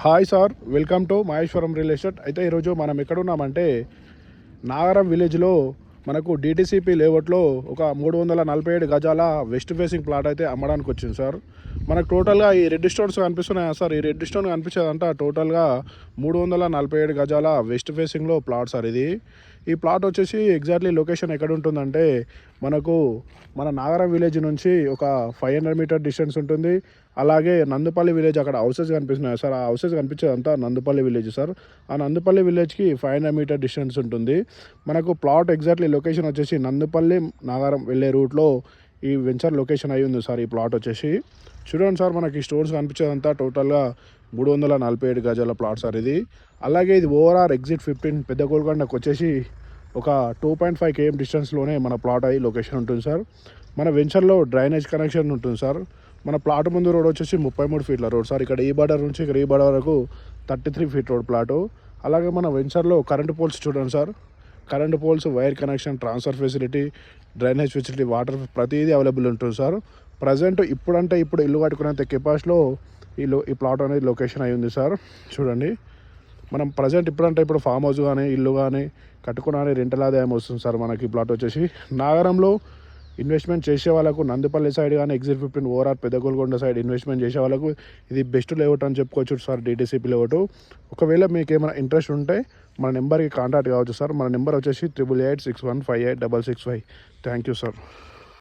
Hi sir, welcome to Maheshwaram real estate. అయితే ఈరోజు మనం ఎక్కడున్నామంటే నాగరం విలేజ్లో మనకు డిటిసిపి లేఅవుట్లో ఒక 347 గజాల వెస్ట్ ఫేసింగ్ ప్లాట్ అయితే అమ్మడానికి వచ్చింది సార్. మనకు టోటల్గా ఈ రెడ్ స్టోన్స్ కనిపిస్తున్నాయా సార్? ఈ రెడ్ స్టోన్ కనిపించేదంతా టోటల్గా 347 గజాల వెస్ట్ ఫేసింగ్లో ప్లాట్ సార్ ఇది. ఈ ప్లాట్ వచ్చేసి ఎగ్జాక్ట్లీ లొకేషన్ ఎక్కడ ఉంటుందంటే మనకు మన నాగరం విలేజ్ నుంచి ఒక 500 మీటర్ డిస్టెన్స్ ఉంటుంది. అలాగే నందుపల్లి విలేజ్, అక్కడ హౌసెస్ కనిపిస్తున్నాయి సార్. ఆ హౌసెస్ కనిపించేదంతా నందుపల్లి విలేజ్ సార్. ఆ నందుపల్లి విలేజ్కి 500 మీటర్ డిస్టెన్స్ ఉంటుంది. మనకు ప్లాట్ ఎగ్జాక్ట్లీ లొకేషన్ వచ్చేసి నందుపల్లి నాగారం వెళ్ళే రూట్లో ఈ వెంచర్ లొకేషన్ అయి ఉంది సార్. ఈ ప్లాట్ వచ్చేసి చూడండి సార్, మనకి స్టోర్స్ కనిపించేదంతా టోటల్గా 347 గజాల ప్లాట్ సార్ ఇది. అలాగే ఇది ఓవరాల్ ఎగ్జిట్ 15 పెద్ద గోల్కొండకు వచ్చేసి ఒక 2.5 km డిస్టెన్స్లోనే మన ప్లాట్ అయ్యి లొకేషన్ ఉంటుంది సార్. మన వెంచర్లో డ్రైనేజ్ కనెక్షన్ ఉంటుంది సార్. మన ప్లాట్ ముందు రోడ్ వచ్చేసి 33 ఫీట్ల రోడ్ సార్. ఇక్కడ ఈ బార్డర్ నుంచి ఇక్కడ ఈ బార్డర్ వరకు 33 ఫీట్ రోడ్ ప్లాటు. అలాగే మన వెంచర్లో కరెంటు పోల్స్ చూడండి sir. Current poles, wire connection, transfer facility, drainage facility, water ప్రతిదీ అవైలబుల్ ఉంటుంది సార్. ప్రజెంట్ ఇప్పుడు ఇల్లు కట్టుకునేంత కెపాసిటీలో ఈ ప్లాట్ అనేది లొకేషన్ అయి ఉంది సార్. చూడండి, మనం ప్రజెంట్ ఇప్పుడు ఫామ్ హౌస్ కానీ ఇల్లు కానీ కట్టుకుని రెంటల్ ఆదాయం వస్తుంది సార్. మనకి ఈ ప్లాట్ వచ్చేసి నాగరంలో ఇన్వెస్ట్మెంట్ చేసే వాళ్ళకు, నందిపల్లి సైడ్ కానీ ఎగ్జిట్ 15 ఓవరాల్ పెద్ద గోల్కొండ సైడ్ ఇన్వెస్ట్మెంట్ చేసే వాళ్ళకు ఇది బెస్ట్ లేఅవుట్ అని చెప్పుకోవచ్చు సార్, డిటిసిపి లేఅవుట్. ఒకవేళ మీకు ఏమైనా ఇంట్రెస్ట్ ఉంటే మన నెంబర్కి కాంటాక్ట్ కావచ్చు సార్. మన నెంబర్ వచ్చేసి 8886158665. Thank you sir.